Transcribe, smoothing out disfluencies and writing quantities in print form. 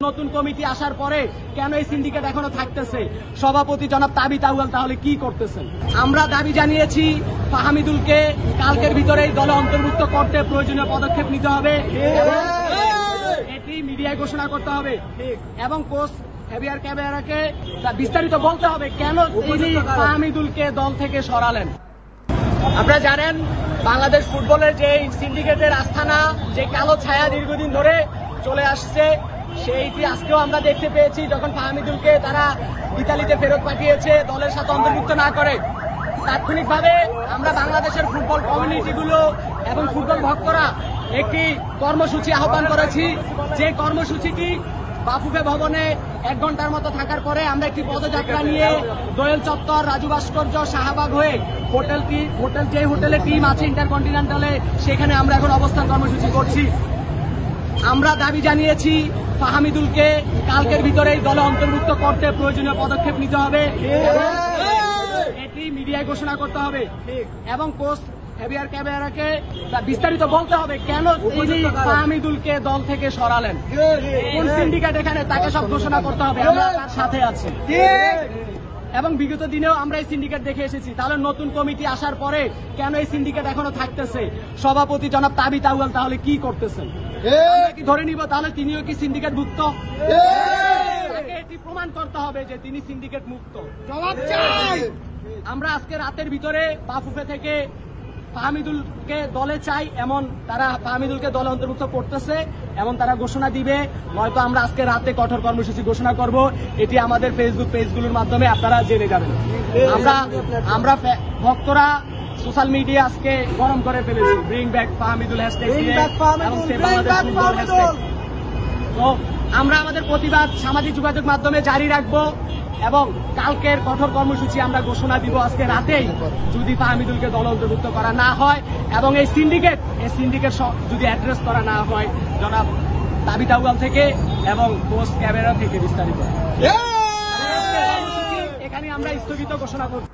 নতুন কমিটি আসার পরে কেন এই সিন্ডিকেট এখনো থাকতেছে? সভাপতি জনাব তাবিত আউয়াল তাহলে কি করতেছেন? আমরা দাবি জানিয়েছি ফাহামিদুলকে কালকের ভিতরেই দলে অন্তর্ভুক্ত করতে প্রয়োজনীয় পদক্ষেপ নিতে হবে, এটি মিডিয়ায় ঘোষণা করতে হবে এবং কোচ হেভিয়ার ক্যাবেরাকে বিস্তারিত বলতে হবে কেন তিনি ফাহামিদুলকে দল থেকে সরালেন। আপনারা জানেন বাংলাদেশ ফুটবলের যে সিন্ডিকেটের আস্থানা, যে কালো ছায়া দীর্ঘদিন ধরে চলে আসছে, সেইটি আজকেও আমরা দেখতে পেয়েছি যখন ফাহামিদুলকে তারা ইতালিতে ফেরত পাঠিয়েছে দলের সাথে অন্তর্ভুক্ত না করে। তাৎক্ষণিকভাবে আমরা বাংলাদেশের ফুটবল কমিউনিটিগুলো এবং ফুটবল ভক্তরা একটি কর্মসূচি আহ্বান করেছি, যে কর্মসূচিটি বাফুফে ভবনে 1 ঘন্টার মতো থাকার পরে আমরা একটি পদযাত্রা নিয়ে দোয়েল চত্বর, রাজু ভাস্কর্য, শাহবাগ হয়ে যে হোটেলে টিম আছে ইন্টারকন্টিনেন্টালে, সেখানে আমরা এখন অবস্থান কর্মসূচি করছি। আমরা দাবি জানিয়েছি ফাহামিদুলকে কালকের ভিতরেই দলে অন্তর্ভুক্ত করতে প্রয়োজনীয় পদক্ষেপ নিতে হবে, এটি মিডিয়ায় ঘোষণা করতে হবে এবং কোচ হেভিয়ার ক্যাবেরাকে বিস্তারিত বলতে হবে কেন তিনি ফাহামিদুলকে দল থেকে সরালেন। কোন সিন্ডিকেট এখানে, তাকে সব ঘোষণা করতে হবে, আমরা তার সাথে আছি। এবং বিগত দিনেও আমরা এই সিন্ডিকেট দেখে এসেছি। তাহলে নতুন কমিটি আসার পরে কেন এই সিন্ডিকেট এখনো থাকতেছে? সভাপতি জনাব তাবিত আউয়াল তাহলে কি করতেছেন? আমরা কি ধরে নিব তাহলে তিনিও কি সিন্ডিকেট মুক্ত? তাকে এটি প্রমাণ করতে হবে যে তিনি সিন্ডিকেট মুক্ত। জবাব চাই। আমরা আজকে রাতের ভিতরে বাফুফে থেকে ফাহামিদুলকে দলে চাই এমন তারা ফাহামিদুলকে দলে অন্তর্ভুক্ত করতেছে এবং তারা ঘোষণা দিবে, নয়তো আমরা আজকে রাতে কঠোর কর্মসূচি ঘোষণা করব। এটি আমাদের ফেসবুক পেজগুলোর মাধ্যমে আপনারা জেনে যাবেন। আমরা ভক্তরা সোশ্যাল মিডিয়া আজকে গরম করে ফেলেছি, ব্রিং ব্যাক ফাহামিদুল হ্যাশট্যাগ দিয়ে এবং সেভ বাংলাদেশ ফুটবল হ্যাশট্যাগ। তো আমরা আমাদের প্রতিবাদ সামাজিক যোগাযোগ মাধ্যমে জারি রাখবো এবং কালকের কঠোর কর্মসূচি আমরা ঘোষণা দিব আজকে রাতেই, যদি ফাহামিদুলকে দল অন্তর্ভুক্ত করা না হয় এবং এই সিন্ডিকেট যদি অ্যাড্রেস করা না হয় জনাব তাবিত আউয়াল থেকে এবং কোচ ক্যাবেরা থেকে বিস্তারিত। এখানে আমরা স্থগিত ঘোষণা করব।